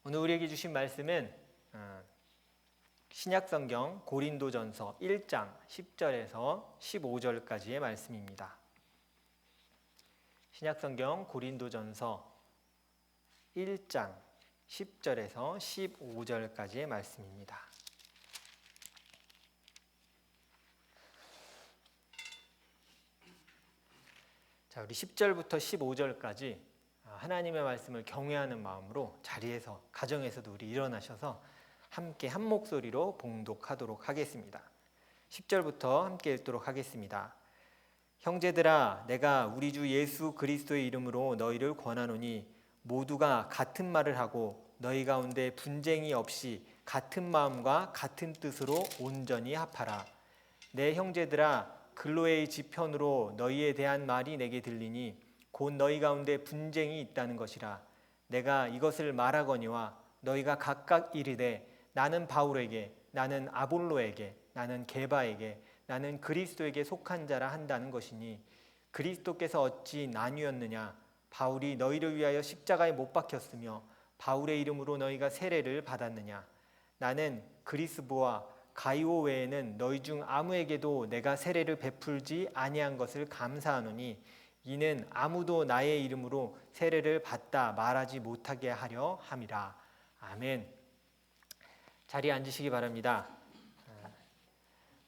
오늘 우리에게 주신 말씀은 신약성경 고린도전서 1장 10절에서 15절까지의 말씀입니다. 신약성경 고린도전서 1장 10절에서 15절까지의 말씀입니다. 자, 우리 10절부터 15절까지 하나님의 말씀을 경외하는 마음으로 자리에서, 가정에서도 우리 일어나셔서 함께 한 목소리로 봉독하도록 하겠습니다. 10절부터 함께 읽도록 하겠습니다. 형제들아, 내가 우리 주 예수 그리스도의 이름으로 너희를 권하노니 모두가 같은 말을 하고 너희 가운데 분쟁이 없이 같은 마음과 같은 뜻으로 온전히 합하라. 내 형제들아, 글로의 지편으로 너희에 대한 말이 내게 들리니 곧 너희 가운데 분쟁이 있다는 것이라. 내가 이것을 말하거니와 너희가 각각 이르되 나는 바울에게, 나는 아볼로에게, 나는 게바에게, 나는 그리스도에게 속한 자라 한다는 것이니 그리스도께서 어찌 나뉘었느냐? 바울이 너희를 위하여 십자가에 못 박혔으며 바울의 이름으로 너희가 세례를 받았느냐? 나는 그리스보와 가이오 외에는 너희 중 아무에게도 내가 세례를 베풀지 아니한 것을 감사하노니 이는 아무도 나의 이름으로 세례를 받다 말하지 못하게 하려 함이라. 아멘. 자리에 앉으시기 바랍니다.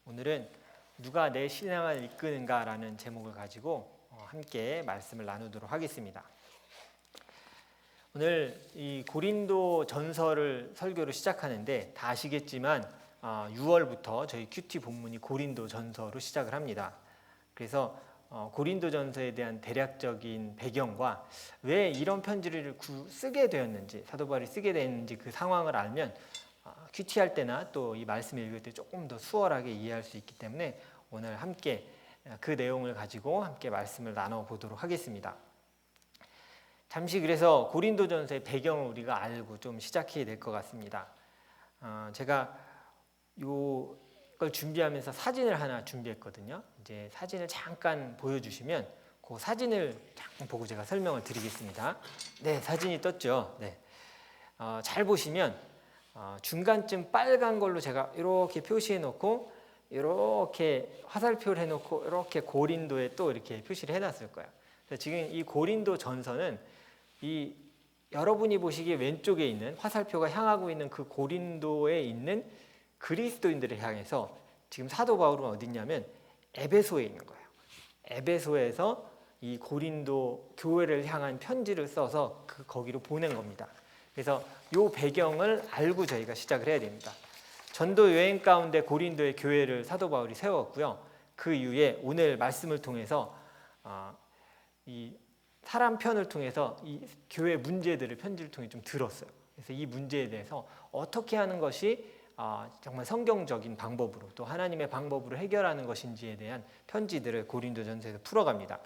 오늘은 누가 내 신앙을 이끄는가라는 제목을 가지고 함께 말씀을 나누도록 하겠습니다. 오늘 이 고린도 전서를 설교를 시작하는데 다 아시겠지만 6월부터 저희 큐티 본문이 고린도 전서로 시작을 합니다. 그래서 고린도 전서에 대한 대략적인 배경과 왜 이런 편지를 쓰게 되었는지, 사도 바울이 쓰게 됐는지 그 상황을 알면 큐티할 때나 또 이 말씀을 읽을 때 조금 더 수월하게 이해할 수 있기 때문에 오늘 함께 그 내용을 가지고 함께 말씀을 나눠보도록 하겠습니다. 잠시 그래서 고린도전서의 배경을 우리가 알고 좀 시작해야 될 것 같습니다. 제가 이걸 준비하면서 사진을 하나 준비했거든요. 이제 사진을 잠깐 보여주시면 그 사진을 잠깐 보고 제가 설명을 드리겠습니다. 네, 사진이 떴죠. 네, 잘 보시면 중간쯤 빨간 걸로 제가 이렇게 표시해 놓고 이렇게 화살표를 해놓고 이렇게 고린도에 또 이렇게 표시를 해놨을 거예요. 그래서 지금 이 고린도 전서는 이 여러분이 보시기에 왼쪽에 있는 화살표가 향하고 있는 그 고린도에 있는 그리스도인들을 향해서 지금 사도 바울은 어디 있냐면 에베소에 있는 거예요. 에베소에서 이 고린도 교회를 향한 편지를 써서 거기로 보낸 겁니다. 그래서 이 배경을 알고 저희가 시작을 해야 됩니다. 전도 여행 가운데 고린도의 교회를 사도 바울이 세웠고요. 그 이후에 오늘 말씀을 통해서 이 사람 편을 통해서 이 교회 문제들을 편지를 통해 좀 들었어요. 그래서 이 문제에 대해서 어떻게 하는 것이 정말 성경적인 방법으로 또 하나님의 방법으로 해결하는 것인지에 대한 편지들을 고린도전서에서 풀어갑니다.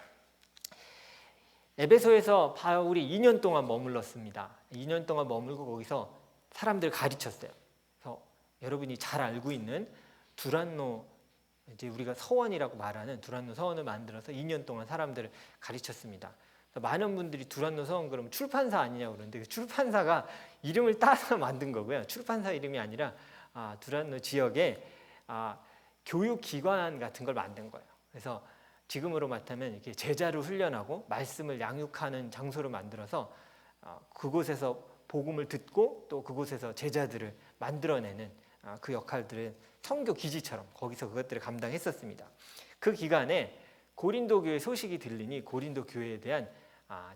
에베소에서 바울이 2년 동안 머물렀습니다. 2년 동안 머물고 거기서 사람들 가르쳤어요. 그래서 여러분이 잘 알고 있는 두란노, 이제 우리가 서원이라고 말하는 두란노 서원을 만들어서 2년 동안 사람들을 가르쳤습니다. 많은 분들이 두란노 서원 그러면 출판사 아니냐고 그러는데 그 출판사가 이름을 따서 만든 거고요. 출판사 이름이 아니라 두란노 지역에 교육기관 같은 걸 만든 거예요. 그래서 지금으로 말하면 이렇게 제자를 훈련하고 말씀을 양육하는 장소를 만들어서 그곳에서 복음을 듣고 또 그곳에서 제자들을 만들어내는 그 역할들은 선교 기지처럼 거기서 그것들을 감당했었습니다. 그 기간에 고린도 교회 소식이 들리니 고린도 교회에 대한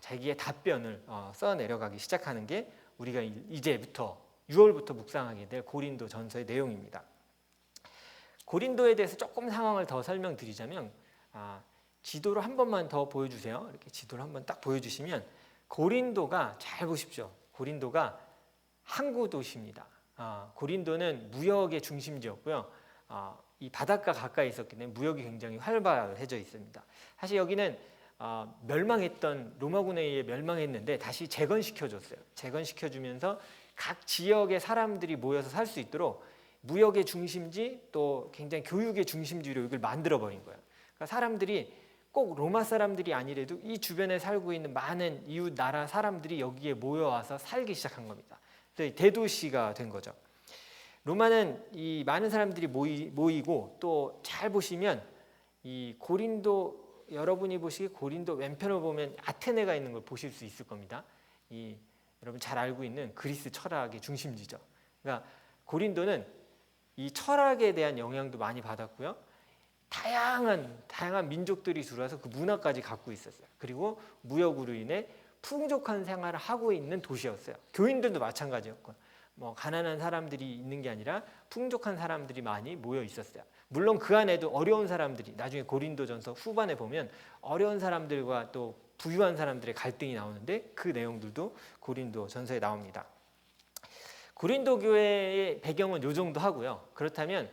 자기의 답변을 써 내려가기 시작하는 게 우리가 이제부터 6월부터 묵상하게 될 고린도 전서의 내용입니다. 고린도에 대해서 조금 상황을 더 설명드리자면 지도를 한 번만 더 보여주세요. 이렇게 지도를 한번 딱 보여주시면 고린도가, 잘 보십시오. 고린도가 항구 도시입니다. 고린도는 무역의 중심지였고요. 이 바닷가 가까이 있었기 때문에 무역이 굉장히 활발해져 있습니다. 사실 여기는 멸망했던 로마군에 의해 멸망했는데 다시 재건시켜줬어요. 재건시켜주면서 각 지역의 사람들이 모여서 살 수 있도록 무역의 중심지 또 굉장히 교육의 중심지로 이걸 만들어버린 거예요. 그러니까 사람들이 꼭 로마 사람들이 아니래도 이 주변에 살고 있는 많은 이웃 나라 사람들이 여기에 모여와서 살기 시작한 겁니다. 대도시가 된 거죠. 로마는 이 많은 사람들이 모이고 또 잘 보시면 이 고린도, 여러분이 보시기 고린도 왼편을 보면 아테네가 있는 걸 보실 수 있을 겁니다. 이 여러분 잘 알고 있는 그리스 철학의 중심지죠. 그러니까 고린도는 이 철학에 대한 영향도 많이 받았고요. 다양한 민족들이 들어와서 그 문화까지 갖고 있었어요. 그리고 무역으로 인해 풍족한 생활을 하고 있는 도시였어요. 교인들도 마찬가지였고, 뭐 가난한 사람들이 있는 게 아니라 풍족한 사람들이 많이 모여 있었어요. 물론 그 안에도 어려운 사람들이, 나중에 고린도전서 후반에 보면 어려운 사람들과 또 부유한 사람들의 갈등이 나오는데 그 내용들도 고린도전서에 나옵니다. 고린도 교회의 배경은 요 정도 하고요. 그렇다면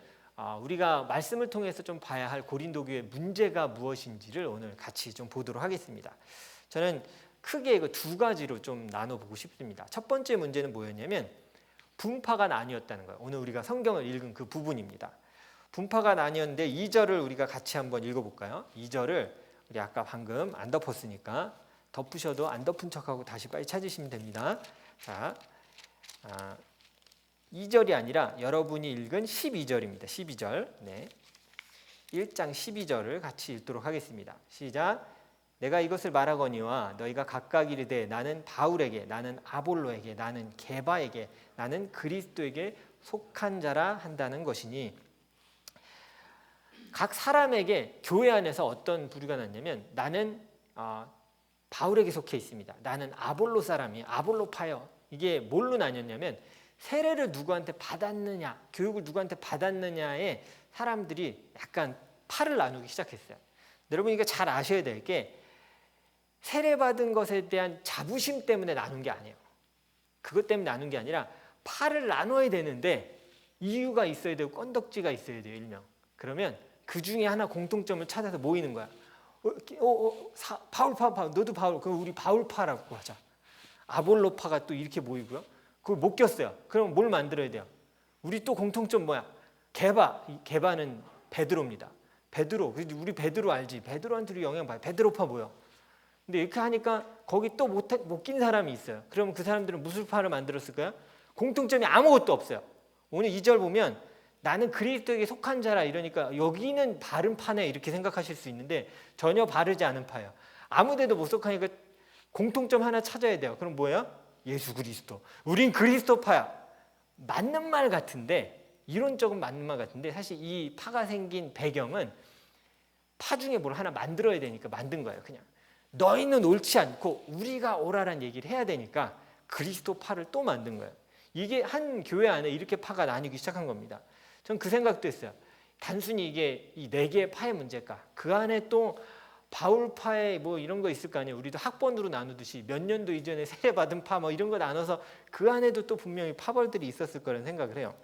우리가 말씀을 통해서 좀 봐야 할 고린도 교회의 문제가 무엇인지를 오늘 같이 좀 보도록 하겠습니다. 저는 크게 이거 두 가지로 좀 나눠보고 싶습니다. 첫 번째 문제는 뭐였냐면 분파가 나뉘었다는 거예요. 오늘 우리가 성경을 읽은 그 부분입니다. 분파가 나뉘었는데 2절을 우리가 같이 한번 읽어볼까요? 2절을 우리 아까 방금 안 덮었으니까 덮으셔도 안 덮은 척하고 다시 빨리 찾으시면 됩니다. 자, 2절이 아니라 여러분이 읽은 12절입니다. 12절. 네. 1장 12절을 같이 읽도록 하겠습니다. 시작. 내가 이것을 말하거니와 너희가 각각 이르되 나는 바울에게, 나는 아볼로에게, 나는 게바에게, 나는 그리스도에게 속한 자라 한다는 것이니, 각 사람에게 교회 안에서 어떤 부류가 났냐면 나는 바울에게 속해 있습니다. 나는 아볼로 사람이에요. 아볼로파요. 이게 뭘로 나뉘었냐면 세례를 누구한테 받았느냐, 교육을 누구한테 받았느냐에 사람들이 약간 팔을 나누기 시작했어요. 여러분 이거 잘 아셔야 될 게 세례받은 것에 대한 자부심 때문에 나눈 게 아니에요. 그것 때문에 나눈 게 아니라 팔을 나눠야 되는데 이유가 있어야 되고 건덕지가 있어야 돼요. 일명. 그러면 그 중에 하나 공통점을 찾아서 모이는 거야. 바울파, 너도 바울, 그럼 우리 바울파라고 하자. 아볼로파가 또 이렇게 모이고요. 그걸 못 꼈어요. 그럼 뭘 만들어야 돼요? 우리 또 공통점 뭐야? 게바는 베드로입니다. 베드로, 우리 베드로 알지? 베드로한테 영향 봐요. 베드로파 뭐야? 근데 이렇게 하니까 거기 또 못 낀 사람이 있어요. 그러면 그 사람들은 무슨 파를 만들었을까요? 공통점이 아무것도 없어요. 오늘 2절 보면 나는 그리스도에게 속한 자라 이러니까 여기는 바른 파네 이렇게 생각하실 수 있는데 전혀 바르지 않은 파예요. 아무데도 못 속하니까 공통점 하나 찾아야 돼요. 그럼 뭐예요? 예수 그리스도. 우린 그리스도파야. 맞는 말 같은데, 이론적은 맞는 말 같은데 사실 이 파가 생긴 배경은 파 중에 뭘 하나 만들어야 되니까 만든 거예요. 그냥 너희는 옳지 않고 우리가 옳아란 얘기를 해야 되니까 그리스도파를 또 만든 거예요. 이게 한 교회 안에 이렇게 파가 나뉘기 시작한 겁니다. 전 그 생각도 했어요. 단순히 이게 이 4개의 파의 문제일까? 그 안에 또 바울파에 뭐 이런 거 있을 거 아니에요. 우리도 학번으로 나누듯이 몇 년도 이전에 세례받은 파 뭐 이런 거 나눠서 그 안에도 또 분명히 파벌들이 있었을 거라는 생각을 해요.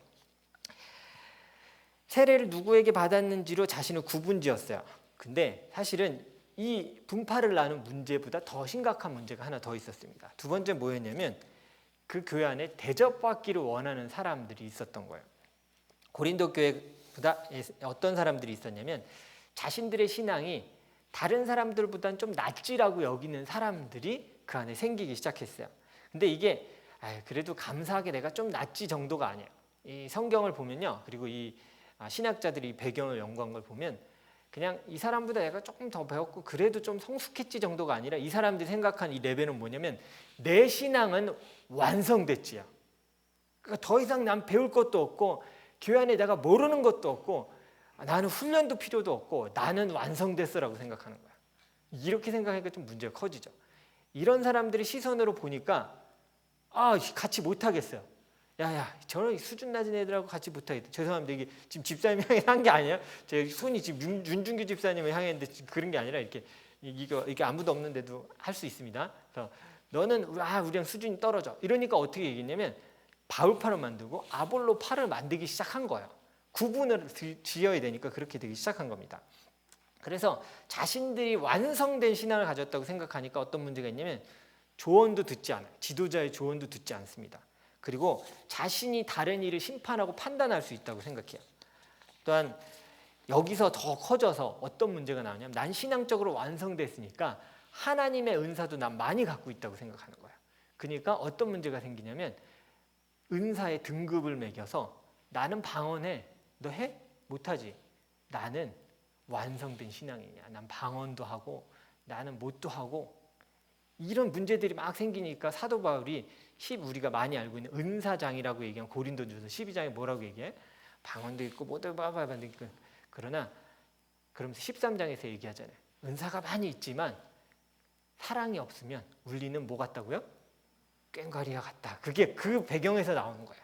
세례를 누구에게 받았는지로 자신을 구분지었어요. 근데 사실은 이 분파를 나눈 문제보다 더 심각한 문제가 하나 더 있었습니다. 두 번째 뭐였냐면 그 교회 안에 대접받기를 원하는 사람들이 있었던 거예요. 고린도 교회보다 어떤 사람들이 있었냐면 자신들의 신앙이 다른 사람들보다는 좀 낫지라고 여기는 사람들이 그 안에 생기기 시작했어요. 근데 이게 그래도 감사하게 내가 좀 낫지 정도가 아니에요. 이 성경을 보면요, 그리고 이 신학자들이 배경을 연구한 걸 보면 그냥 이 사람보다 내가 조금 더 배웠고 그래도 좀 성숙했지 정도가 아니라 이 사람들이 생각한 이 레벨은 뭐냐면 내 신앙은 완성됐지요. 그러니까 더 이상 난 배울 것도 없고 교회 안에 내가 모르는 것도 없고 나는 훈련도 필요도 없고 나는 완성됐어라고 생각하는 거야. 이렇게 생각하니까 좀 문제가 커지죠. 이런 사람들의 시선으로 보니까 같이 못하겠어요. 야야, 저런 수준 낮은 애들하고 같이 못하겠다. 죄송합니다. 이게 지금 집사님 향해 한 게 아니에요. 제 손이 지금 윤준규 집사님을 향했는데 그런 게 아니라 이게 아무도 없는데도 할 수 있습니다. 그래서 너는 우리랑 수준이 떨어져. 이러니까 어떻게 얘기했냐면 바울파를 만들고 아볼로파를 만들기 시작한 거예요. 구분을 지어야 되니까 그렇게 되기 시작한 겁니다. 그래서 자신들이 완성된 신앙을 가졌다고 생각하니까 어떤 문제가 있냐면 조언도 듣지 않아요. 지도자의 조언도 듣지 않습니다. 그리고 자신이 다른 일을 심판하고 판단할 수 있다고 생각해요. 또한 여기서 더 커져서 어떤 문제가 나오냐면 난 신앙적으로 완성됐으니까 하나님의 은사도 난 많이 갖고 있다고 생각하는 거예요. 그러니까 어떤 문제가 생기냐면 은사의 등급을 매겨서 나는 방언해, 너 해? 못하지. 나는 완성된 신앙이냐. 난 방언도 하고 나는 못도 하고. 이런 문제들이 막 생기니까 사도 바울이 우리가 많이 알고 있는 은사장이라고 얘기한 고린도전서 12장에 뭐라고 얘기해? 방언도 있고 뭐도 있고. 그러나 그러면서 13장에서 얘기하잖아요. 은사가 많이 있지만 사랑이 없으면 우리는 뭐 같다고요? 꽹과리와 같다. 그게 그 배경에서 나오는 거예요.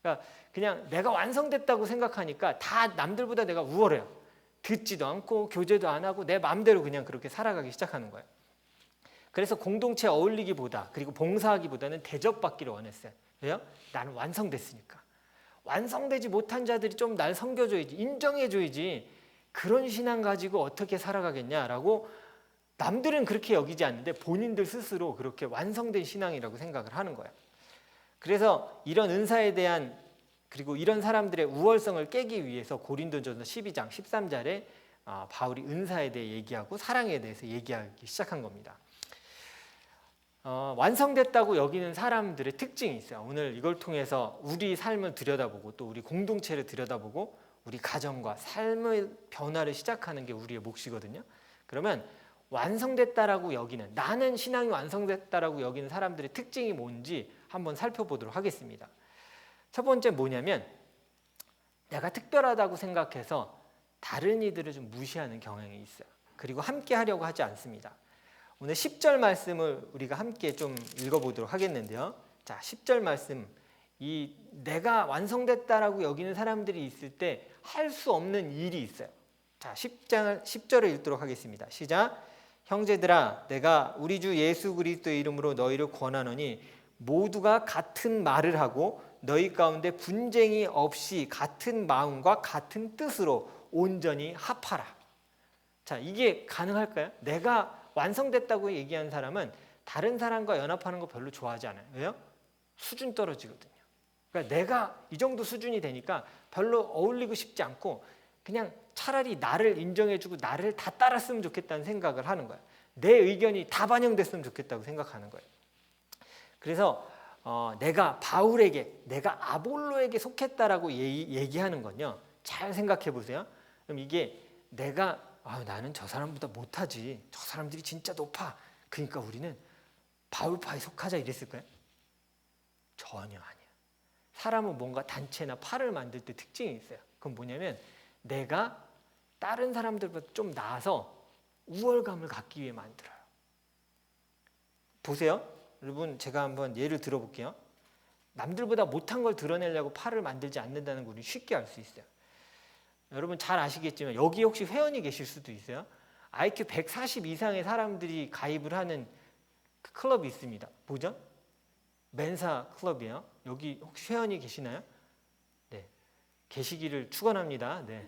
그러니까 그냥 내가 완성됐다고 생각하니까 다 남들보다 내가 우월해요. 듣지도 않고 교제도 안 하고 내 마음대로 그냥 그렇게 살아가기 시작하는 거예요. 그래서 공동체에 어울리기보다 그리고 봉사하기보다는 대접받기를 원했어요. 왜요? 나는 완성됐으니까. 완성되지 못한 자들이 좀 날 섬겨줘야지, 인정해줘야지. 그런 신앙 가지고 어떻게 살아가겠냐라고 남들은 그렇게 여기지 않는데 본인들 스스로 그렇게 완성된 신앙이라고 생각을 하는 거예요. 그래서 이런 은사에 대한 그리고 이런 사람들의 우월성을 깨기 위해서 고린도전서 12장 13절에 바울이 은사에 대해 얘기하고 사랑에 대해서 얘기하기 시작한 겁니다. 완성됐다고 여기는 사람들의 특징이 있어요. 오늘 이걸 통해서 우리 삶을 들여다보고 또 우리 공동체를 들여다보고 우리 가정과 삶의 변화를 시작하는 게 우리의 몫이거든요. 그러면 완성됐다라고 여기는 나는 신앙이 완성됐다라고 여기는 사람들의 특징이 뭔지 한번 살펴보도록 하겠습니다. 첫 번째 뭐냐면 내가 특별하다고 생각해서 다른 이들을 좀 무시하는 경향이 있어요. 그리고 함께 하려고 하지 않습니다. 오늘 10절 말씀을 우리가 함께 좀 읽어보도록 하겠는데요. 자, 10절 말씀. 이 내가 완성됐다라고 여기는 사람들이 있을 때 할 수 없는 일이 있어요. 자, 10절을 읽도록 하겠습니다. 시작. 형제들아, 내가 우리 주 예수 그리스도의 이름으로 너희를 권하노니 모두가 같은 말을 하고 너희 가운데 분쟁이 없이 같은 마음과 같은 뜻으로 온전히 합하라. 자, 이게 가능할까요? 내가 완성됐다고 얘기한 사람은 다른 사람과 연합하는 거 별로 좋아하지 않아요. 왜요? 수준 떨어지거든요. 그러니까 내가 이 정도 수준이 되니까 별로 어울리고 싶지 않고 그냥 차라리 나를 인정해주고 나를 다 따랐으면 좋겠다는 생각을 하는 거예요. 내 의견이 다 반영됐으면 좋겠다고 생각하는 거예요. 그래서 내가 바울에게, 내가 아볼로에게 속했다라고 얘기하는 건요. 잘 생각해 보세요. 그럼 이게 내가 나는 저 사람보다 못하지. 저 사람들이 진짜 높아. 그러니까 우리는 바울파에 속하자 이랬을까요? 전혀 아니에요. 사람은 뭔가 단체나 파를 만들 때 특징이 있어요. 그건 뭐냐면 내가 다른 사람들보다 좀 나아서 우월감을 갖기 위해 만들어요. 보세요. 여러분 제가 한번 예를 들어볼게요. 남들보다 못한 걸 드러내려고 파를 만들지 않는다는 걸 우리 쉽게 알 수 있어요. 여러분 잘 아시겠지만 여기 혹시 회원이 계실 수도 있어요. IQ 140 이상의 사람들이 가입을 하는 그 클럽이 있습니다. 뭐죠? 멘사 클럽이에요. 여기 혹시 회원이 계시나요? 네, 계시기를 축원합니다. 네,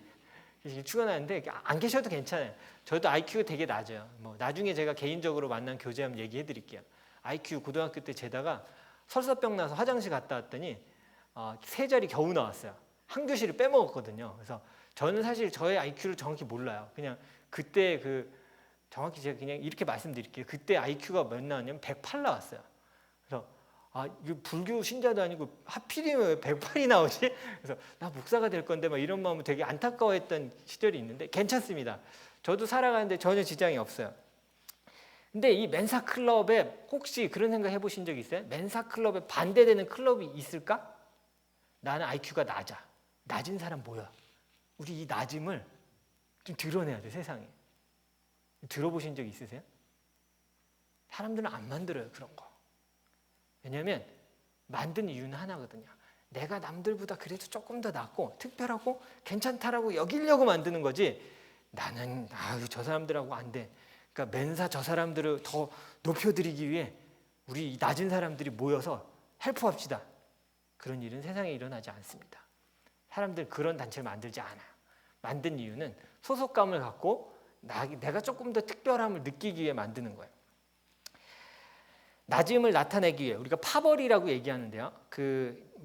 계시기를 축원하는데 안 계셔도 괜찮아요. 저도 IQ가 되게 낮아요. 나중에 제가 개인적으로 만난 교제하면 얘기해드릴게요. IQ 고등학교 때 재다가 설사병 나서 화장실 갔다 왔더니 세 자리 겨우 나왔어요. 한 교시를 빼먹었거든요. 그래서 저는 사실 저의 IQ를 정확히 몰라요. 그냥 그때 정확히 제가 그냥 이렇게 말씀드릴게요. 그때 IQ가 몇 나왔냐면 108 나왔어요. 그래서 이거 불교 신자도 아니고 하필이면 왜 108이 나오지? 그래서 나 목사가 될 건데 막 이런 마음을 되게 안타까워했던 시절이 있는데 괜찮습니다. 저도 살아가는데 전혀 지장이 없어요. 근데 이 멘사 클럽에 혹시 그런 생각 해보신 적 있어요? 멘사 클럽에 반대되는 클럽이 있을까? 나는 IQ가 낮아. 낮은 사람 뭐야? 우리 이 낮음을 좀 드러내야 돼, 세상에. 들어보신 적 있으세요? 사람들은 안 만들어요, 그런 거. 왜냐하면 만든 이유는 하나거든요. 내가 남들보다 그래도 조금 더 낫고 특별하고 괜찮다라고 여기려고 만드는 거지. 나는 저 사람들하고 안 돼. 그러니까 맨사 저 사람들을 더 높여드리기 위해 우리 이 낮은 사람들이 모여서 헬프합시다. 그런 일은 세상에 일어나지 않습니다. 사람들 그런 단체를 만들지 않아요. 만든 이유는 소속감을 갖고 내가 조금 더 특별함을 느끼기 위해 만드는 거예요. 낮음을 나타내기 위해 우리가 파벌이라고 얘기하는데요.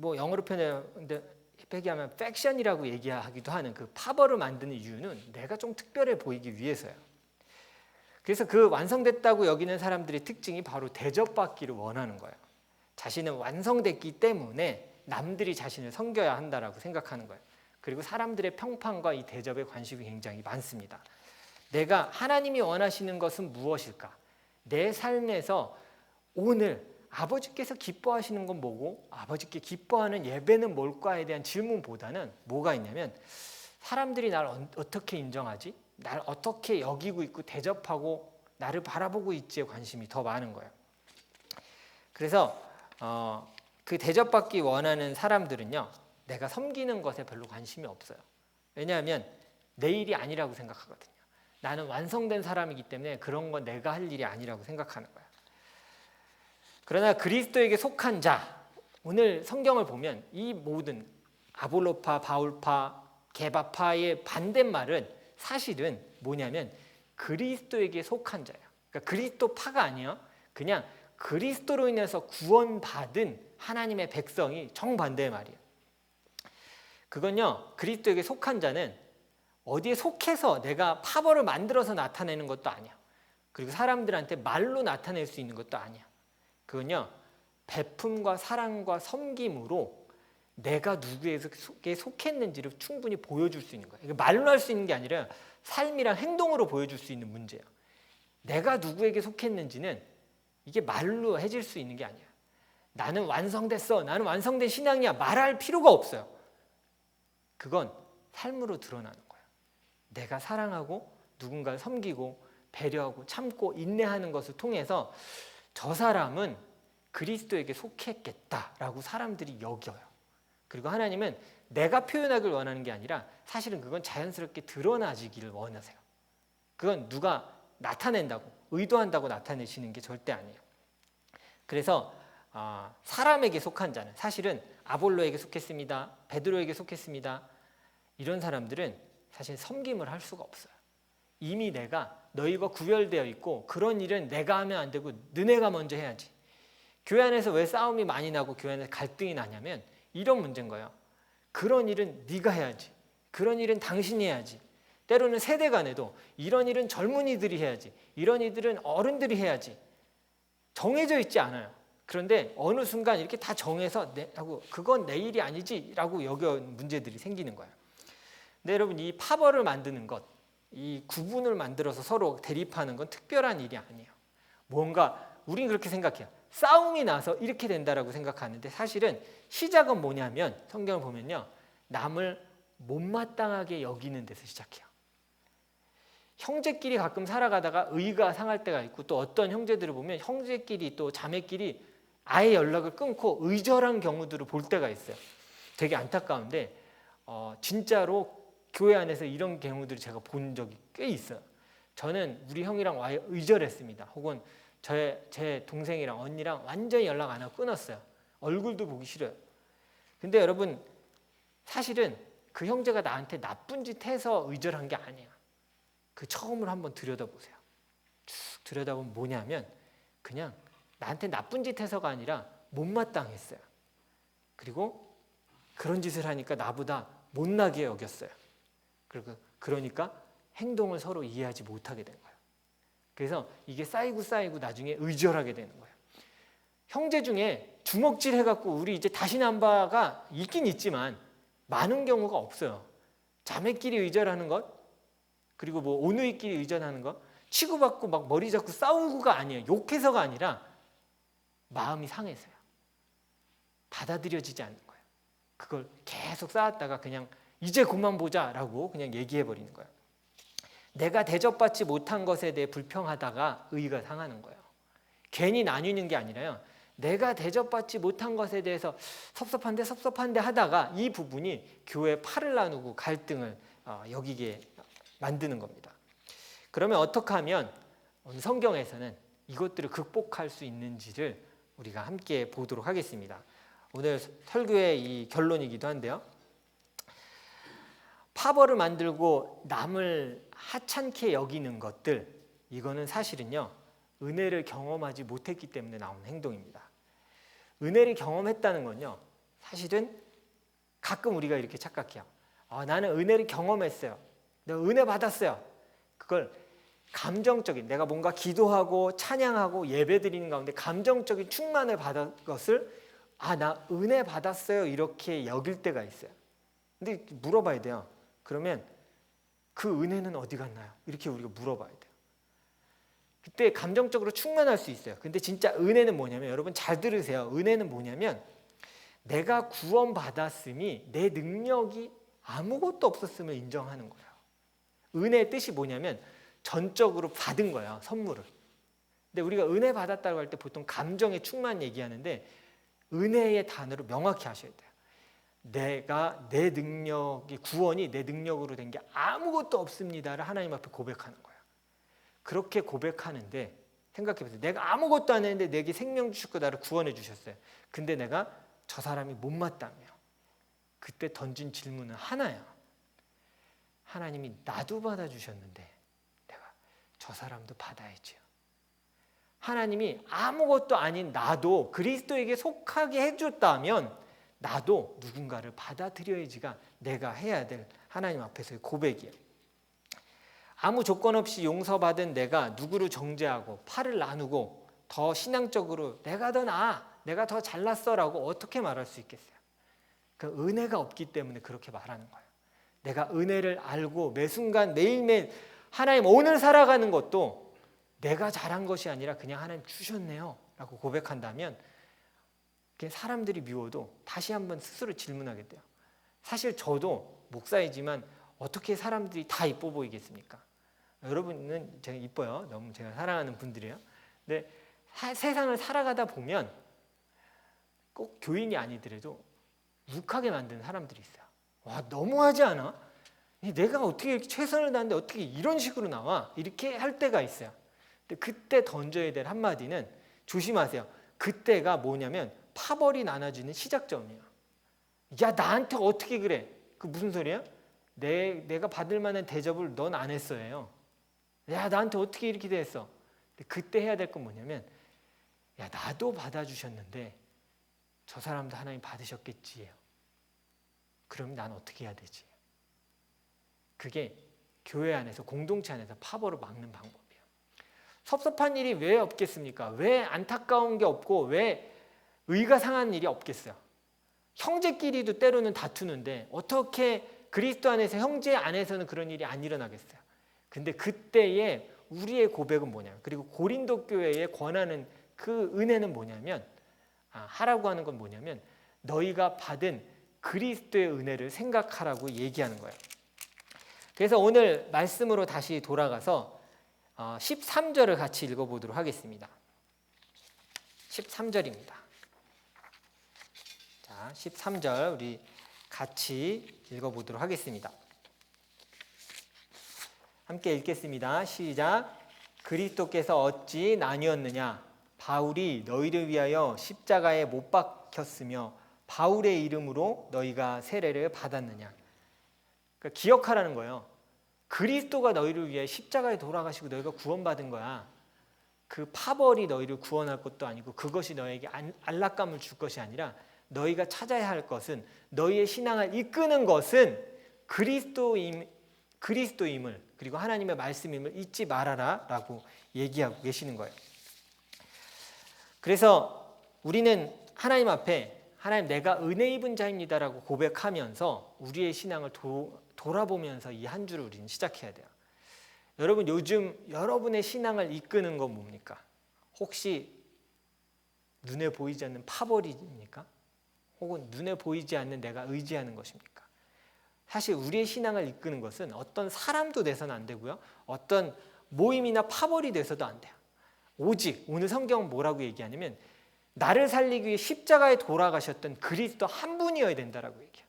영어로 표기하면 팩션이라고 얘기하기도 하는 그 파벌을 만드는 이유는 내가 좀 특별해 보이기 위해서요. 그래서 그 완성됐다고 여기는 사람들의 특징이 바로 대접받기를 원하는 거예요. 자신은 완성됐기 때문에 남들이 자신을 섬겨야 한다라고 생각하는 거예요. 그리고 사람들의 평판과 이 대접에 관심이 굉장히 많습니다. 내가 하나님이 원하시는 것은 무엇일까? 내 삶에서 오늘 아버지께서 기뻐하시는 건 뭐고 아버지께 기뻐하는 예배는 뭘까에 대한 질문보다는 뭐가 있냐면 사람들이 나를 어떻게 인정하지? 나를 어떻게 여기고 있고 대접하고 나를 바라보고 있지에 관심이 더 많은 거예요. 그래서 그 대접받기 원하는 사람들은요, 내가 섬기는 것에 별로 관심이 없어요. 왜냐하면 내 일이 아니라고 생각하거든요. 나는 완성된 사람이기 때문에 그런 건 내가 할 일이 아니라고 생각하는 거예요. 그러나 그리스도에게 속한 자, 오늘 성경을 보면 이 모든 아볼로파, 바울파, 게바파의 반대말은 사실은 뭐냐면 그리스도에게 속한 자예요. 그러니까 그리스도파가 아니에요. 그냥 그리스도로 인해서 구원받은 하나님의 백성이 정반대의 말이에요. 그건요, 그리스도에게 속한 자는 어디에 속해서 내가 파벌을 만들어서 나타내는 것도 아니야. 그리고 사람들한테 말로 나타낼 수 있는 것도 아니야. 그건요, 베품과 사랑과 섬김으로 내가 누구에게 속했는지를 충분히 보여줄 수 있는 거예요. 이게 말로 할 수 있는 게 아니라 삶이랑 행동으로 보여줄 수 있는 문제예요. 내가 누구에게 속했는지는 이게 말로 해질 수 있는 게 아니야. 나는 완성됐어, 나는 완성된 신앙이야, 말할 필요가 없어요. 그건 삶으로 드러나는 거예요. 내가 사랑하고 누군가를 섬기고 배려하고 참고 인내하는 것을 통해서 저 사람은 그리스도에게 속했겠다라고 사람들이 여겨요. 그리고 하나님은 내가 표현하길 원하는 게 아니라 사실은 그건 자연스럽게 드러나지기를 원하세요. 그건 누가 나타낸다고 의도한다고 나타내시는 게 절대 아니에요. 그래서 사람에게 속한 자는 사실은 아볼로에게 속했습니다, 베드로에게 속했습니다, 이런 사람들은 사실 섬김을 할 수가 없어요. 이미 내가 너희가 구별되어 있고 그런 일은 내가 하면 안 되고 너네가 먼저 해야지. 교회 안에서 왜 싸움이 많이 나고 교회 안에서 갈등이 나냐면 이런 문제인 거예요. 그런 일은 네가 해야지, 그런 일은 당신이 해야지. 때로는 세대 간에도 이런 일은 젊은이들이 해야지, 이런 일들은 어른들이 해야지. 정해져 있지 않아요. 그런데 어느 순간 이렇게 다 정해서 하고 그건 내 일이 아니지 라고 여겨 문제들이 생기는 거예요. 근데 여러분, 이 파벌을 만드는 것, 이 구분을 만들어서 서로 대립하는 건 특별한 일이 아니에요. 뭔가 우린 그렇게 생각해요. 싸움이 나서 이렇게 된다라고 생각하는데 사실은 시작은 뭐냐면 성경을 보면요, 남을 못마땅하게 여기는 데서 시작해요. 형제끼리 가끔 살아가다가 의가 상할 때가 있고, 또 어떤 형제들을 보면 형제끼리 또 자매끼리 아예 연락을 끊고 의절한 경우들을 볼 때가 있어요. 되게 안타까운데 진짜로 교회 안에서 이런 경우들을 제가 본 적이 꽤 있어요. 저는 우리 형이랑 아예 의절했습니다. 혹은 제 동생이랑 언니랑 완전히 연락 안 하고 끊었어요. 얼굴도 보기 싫어요. 근데 여러분, 사실은 그 형제가 나한테 나쁜 짓 해서 의절한 게 아니에요. 그 처음을 한번 들여다보세요. 쭉 들여다보면 뭐냐면 그냥 나한테 나쁜 짓 해서가 아니라 못마땅했어요. 그리고 그런 짓을 하니까 나보다 못나게 여겼어요. 그러니까 행동을 서로 이해하지 못하게 된 거예요. 그래서 이게 쌓이고 나중에 의절하게 되는 거예요. 형제 중에 주먹질 해갖고 우리 이제 다시는 안 봐가 있긴 있지만 많은 경우가 없어요. 자매끼리 의절하는 것, 그리고 뭐 오누이끼리 의절하는 것, 치고받고 막 머리 잡고 싸우고가 아니에요. 욕해서가 아니라 마음이 상해서요. 받아들여지지 않는 거예요. 그걸 계속 쌓았다가 그냥 이제 그만 보자라고 그냥 얘기해버리는 거예요. 내가 대접받지 못한 것에 대해 불평하다가 의가 상하는 거예요. 괜히 나뉘는 게 아니라요, 내가 대접받지 못한 것에 대해서 섭섭한데 하다가 이 부분이 교회 팔을 나누고 갈등을 여기게 만드는 겁니다. 그러면 어떻게 하면 성경에서는 이것들을 극복할 수 있는지를 우리가 함께 보도록 하겠습니다. 오늘 설교의 이 결론이기도 한데요, 파벌을 만들고 남을 하찮게 여기는 것들, 이거는 사실은요 은혜를 경험하지 못했기 때문에 나오는 행동입니다. 은혜를 경험했다는 건요, 사실은 가끔 우리가 이렇게 착각해요. 나는 은혜를 경험했어요, 내가 은혜 받았어요. 그걸 감정적인, 내가 뭔가 기도하고 찬양하고 예배드리는 가운데 감정적인 충만을 받은 것을 나 은혜 받았어요 이렇게 여길 때가 있어요. 근데 물어봐야 돼요. 그러면 그 은혜는 어디 갔나요? 이렇게 우리가 물어봐야 돼요. 그때 감정적으로 충만할 수 있어요. 근데 진짜 은혜는 뭐냐면, 여러분 잘 들으세요. 은혜는 뭐냐면 내가 구원받았음이 내 능력이 아무것도 없었음을 인정하는 거예요. 은혜의 뜻이 뭐냐면 전적으로 받은 거예요, 선물을. 근데 우리가 은혜 받았다고 할 때 보통 감정의 충만 얘기하는데, 은혜의 단어로 명확히 하셔야 돼요. 내가 내 능력이, 구원이 내 능력으로 된 게 아무것도 없습니다를 하나님 앞에 고백하는 거예요. 그렇게 고백하는데 생각해 보세요. 내가 아무것도 안 했는데 내게 생명 주셨고 나를 구원해 주셨어요. 근데 내가 저 사람이 못마땅해요. 그때 던진 질문은 하나야. 하나님이 나도 받아주셨는데 내가 저 사람도 받아야지요. 하나님이 아무것도 아닌 나도 그리스도에게 속하게 해줬다면 나도 누군가를 받아들여야지가 내가 해야 될 하나님 앞에서의 고백이에요. 아무 조건 없이 용서받은 내가 누구를 정죄하고 팔을 나누고 더 신앙적으로 내가 더 나아, 내가 더 잘났어라고 어떻게 말할 수 있겠어요? 그 은혜가 없기 때문에 그렇게 말하는 거예요. 내가 은혜를 알고 매 순간 매일매일 하나님 오늘 살아가는 것도 내가 잘한 것이 아니라 그냥 하나님 주셨네요 라고 고백한다면 사람들이 미워도 다시 한번 스스로 질문하게 돼요. 사실 저도 목사이지만 어떻게 사람들이 다 이뻐 보이겠습니까? 여러분은 제가 이뻐요. 너무 제가 사랑하는 분들이에요. 근데 세상을 살아가다 보면 꼭 교인이 아니더라도 욱하게 만드는 사람들이 있어요. 와, 너무하지 않아? 내가 어떻게 이렇게 최선을 다하는데 어떻게 이런 식으로 나와? 이렇게 할 때가 있어요. 근데 그때 던져야 될 한마디는 조심하세요. 그때가 뭐냐면 파벌이 나눠지는 시작점이에요. 야, 나한테 어떻게 그래? 그 무슨 소리야? 내가 받을 만한 대접을 넌 안 했어요. 야, 나한테 어떻게 이렇게 됐어? 그때 해야 될 건 뭐냐면, 야, 나도 받아주셨는데 저 사람도 하나님 받으셨겠지요. 그럼 난 어떻게 해야 되지? 그게 교회 안에서, 공동체 안에서 파벌을 막는 방법이에요. 섭섭한 일이 왜 없겠습니까? 왜 안타까운 게 없고 왜 의가 상한 일이 없겠어요? 형제끼리도 때로는 다투는데 어떻게 그리스도 안에서, 형제 안에서는 그런 일이 안 일어나겠어요? 근데 그때의 우리의 고백은 뭐냐면, 그리고 고린도 교회에 권하는 그 은혜는 뭐냐면, 하라고 하는 건 뭐냐면 너희가 받은 그리스도의 은혜를 생각하라고 얘기하는 거예요. 그래서 오늘 말씀으로 다시 돌아가서 13절을 같이 읽어보도록 하겠습니다. 13절입니다. 자, 13절 우리 같이 읽어보도록 하겠습니다. 함께 읽겠습니다. 시작. 그리스도께서 어찌 나뉘었느냐? 바울이 너희를 위하여 십자가에 못 박혔으며 바울의 이름으로 너희가 세례를 받았느냐? 그러니까 기억하라는 거예요. 그리스도가 너희를 위해 십자가에 돌아가시고 너희가 구원받은 거야. 그 파벌이 너희를 구원할 것도 아니고 그것이 너에게 안락감을 줄 것이 아니라 너희가 찾아야 할 것은, 너희의 신앙을 이끄는 것은 그리스도임을, 그리고 하나님의 말씀임을 잊지 말아라 라고 얘기하고 계시는 거예요. 그래서 우리는 하나님 앞에 하나님 내가 은혜 입은 자입니다라고 고백하면서 우리의 신앙을 돌아보면서 이 한 주를 우리는 시작해야 돼요. 여러분, 요즘 여러분의 신앙을 이끄는 건 뭡니까? 혹시 눈에 보이지 않는 파벌입니까? 혹은 눈에 보이지 않는 내가 의지하는 것입니까? 사실 우리의 신앙을 이끄는 것은 어떤 사람도 돼서는 안 되고요, 어떤 모임이나 파벌이 돼서도 안 돼요. 오직 오늘 성경은 뭐라고 얘기하냐면 나를 살리기 위해 십자가에 돌아가셨던 그리스도 한 분이어야 된다라고 얘기해요.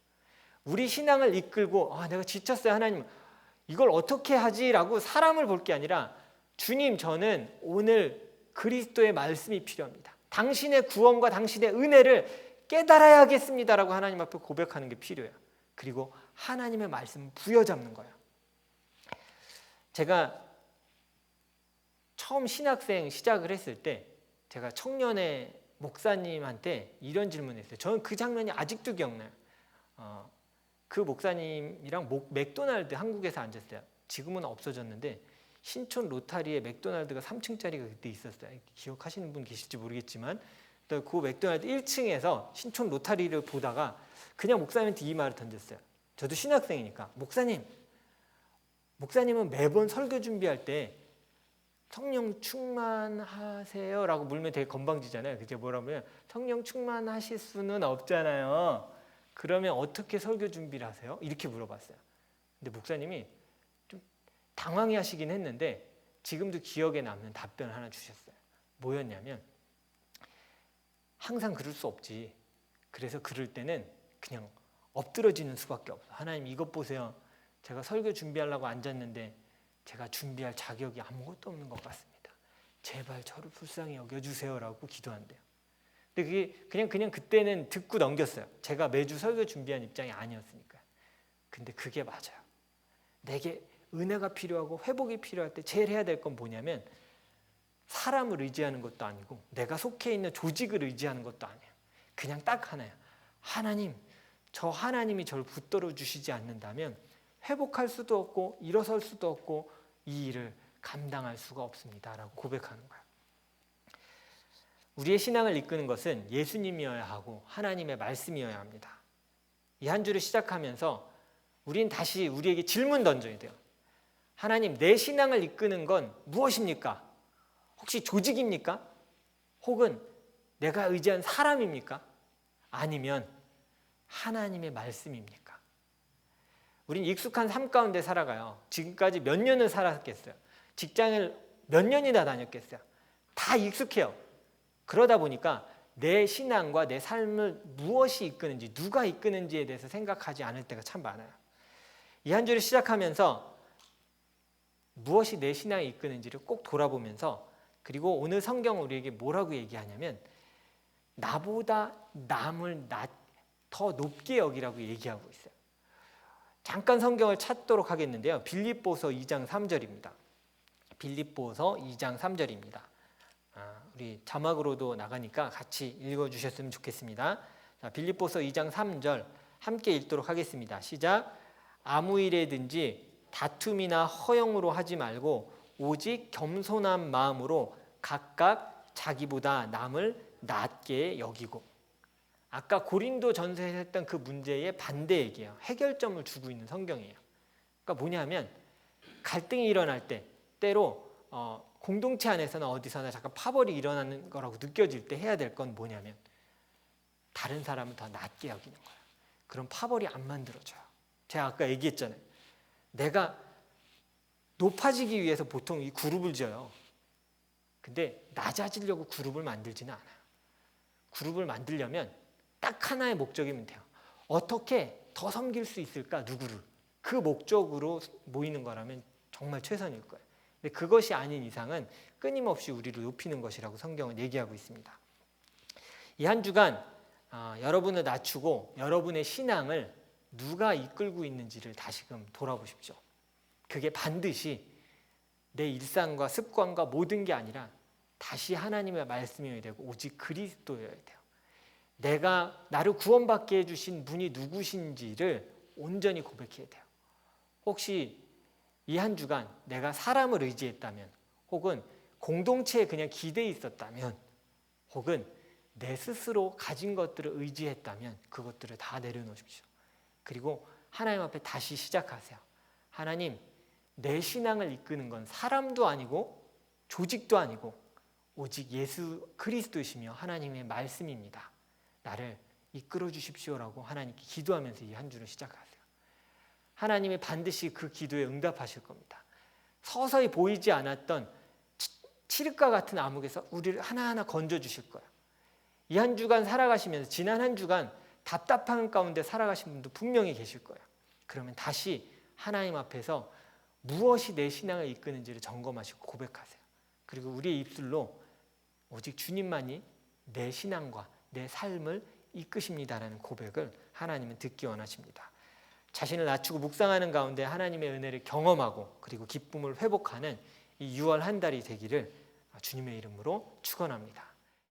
우리 신앙을 이끌고 내가 지쳤어요 하나님, 이걸 어떻게 하지라고 사람을 볼 게 아니라, 주님, 저는 오늘 그리스도의 말씀이 필요합니다. 당신의 구원과 당신의 은혜를 깨달아야겠습니다라고 하나님 앞에 고백하는 게 필요해요. 그리고 하나님의 말씀을 부여잡는 거예요. 제가 처음 신학생 시작을 했을 때 제가 청년의 목사님한테 이런 질문을 했어요. 저는 그 장면이 아직도 기억나요. 그 목사님이랑 맥도날드 한국에서 앉았어요. 지금은 없어졌는데 신촌 로타리에 맥도날드가 3층짜리가 그때 있었어요. 기억하시는 분 계실지 모르겠지만 그 맥도날드 1층에서 신촌 로타리를 보다가 그냥 목사님한테 이 말을 던졌어요. 저도 신학생이니까 목사님은 매번 설교 준비할 때 성령 충만하세요 라고 물으면 되게 건방지잖아요. 그게 뭐라면 성령 충만하실 수는 없잖아요. 그러면 어떻게 설교 준비를 하세요? 이렇게 물어봤어요. 근데 목사님이 좀 당황해 하시긴 했는데 지금도 기억에 남는 답변을 하나 주셨어요. 뭐였냐면 항상 그럴 수 없지. 그래서 그럴 때는 그냥 엎드러지는 수밖에 없어. 하나님 이것 보세요. 제가 설교 준비하려고 앉았는데 제가 준비할 자격이 아무것도 없는 것 같습니다. 제발 저를 불쌍히 여겨주세요라고 기도한대요. 근데 그게 그냥 그때는 듣고 넘겼어요. 제가 매주 설교 준비한 입장이 아니었으니까요. 근데 그게 맞아요. 내게 은혜가 필요하고 회복이 필요할 때 제일 해야 될 건 뭐냐면 사람을 의지하는 것도 아니고 내가 속해 있는 조직을 의지하는 것도 아니에요. 그냥 딱 하나예요. 하나님, 저 하나님이 저를 붙들어 주시지 않는다면 회복할 수도 없고 일어설 수도 없고 이 일을 감당할 수가 없습니다 라고 고백하는 거예요. 우리의 신앙을 이끄는 것은 예수님이어야 하고 하나님의 말씀이어야 합니다. 이 한 주를 시작하면서 우린 다시 우리에게 질문 던져야 돼요. 하나님, 내 신앙을 이끄는 건 무엇입니까? 혹시 조직입니까? 혹은 내가 의지한 사람입니까? 아니면 하나님의 말씀입니까? 우린 익숙한 삶 가운데 살아가요. 지금까지 몇 년을 살았겠어요? 직장을 몇 년이나 다녔겠어요? 다 익숙해요. 그러다 보니까 내 신앙과 내 삶을 무엇이 이끄는지, 누가 이끄는지에 대해서 생각하지 않을 때가 참 많아요. 이 한 주를 시작하면서 무엇이 내 신앙을 이끄는지를 꼭 돌아보면서, 그리고 오늘 성경은 우리에게 뭐라고 얘기하냐면 나보다 남을 더 높게 여기라고 얘기하고 있어요. 잠깐 성경을 찾도록 하겠는데요. 빌립보서 2장 3절입니다. 빌립보서 2장 3절입니다. 우리 자막으로도 나가니까 같이 읽어주셨으면 좋겠습니다. 자, 빌립보서 2장 3절 함께 읽도록 하겠습니다. 시작. 아무 일에든지 다툼이나 허영으로 하지 말고 오직 겸손한 마음으로 각각 자기보다 남을 낮게 여기고. 아까 고린도 전서에서 했던 그 문제의 반대 얘기예요. 해결점을 주고 있는 성경이에요. 그러니까 뭐냐면 갈등이 일어날 때 때로 공동체 안에서나 어디서나 잠깐 파벌이 일어나는 거라고 느껴질 때 해야 될 건 뭐냐면 다른 사람을 더 낮게 여기는 거예요. 그럼 파벌이 안 만들어져요. 제가 아까 얘기했잖아요. 내가 높아지기 위해서 보통 이 그룹을 지어요. 근데 낮아지려고 그룹을 만들지는 않아요. 그룹을 만들려면 딱 하나의 목적이면 돼요. 어떻게 더 섬길 수 있을까? 누구를? 그 목적으로 모이는 거라면 정말 최선일 거예요. 근데 그것이 아닌 이상은 끊임없이 우리를 높이는 것이라고 성경은 얘기하고 있습니다. 이 한 주간 여러분을 낮추고 여러분의 신앙을 누가 이끌고 있는지를 다시금 돌아보십시오. 그게 반드시 내 일상과 습관과 모든 게 아니라 다시 하나님의 말씀이어야 되고 오직 그리스도여야 돼요. 내가 나를 구원받게 해주신 분이 누구신지를 온전히 고백해야 돼요. 혹시 이 한 주간 내가 사람을 의지했다면, 혹은 공동체에 그냥 기대해 있었다면, 혹은 내 스스로 가진 것들을 의지했다면 그것들을 다 내려놓으십시오. 그리고 하나님 앞에 다시 시작하세요. 하나님, 내 신앙을 이끄는 건 사람도 아니고 조직도 아니고 오직 예수 그리스도이시며 하나님의 말씀입니다. 나를 이끌어 주십시오라고 하나님께 기도하면서 이 한 주를 시작하세요. 하나님이 반드시 그 기도에 응답하실 겁니다. 서서히 보이지 않았던 칠흑과 같은 암흑에서 우리를 하나하나 건져주실 거예요. 이 한 주간 살아가시면서 지난 한 주간 답답한 가운데 살아가신 분도 분명히 계실 거예요. 그러면 다시 하나님 앞에서 무엇이 내 신앙을 이끄는지를 점검하시고 고백하세요. 그리고 우리의 입술로 오직 주님만이 내 신앙과 내 삶을 이끄십니다라는 고백을 하나님은 듣기 원하십니다. 자신을 낮추고 묵상하는 가운데 하나님의 은혜를 경험하고 그리고 기쁨을 회복하는 이 6월 한 달이 되기를 주님의 이름으로 축원합니다.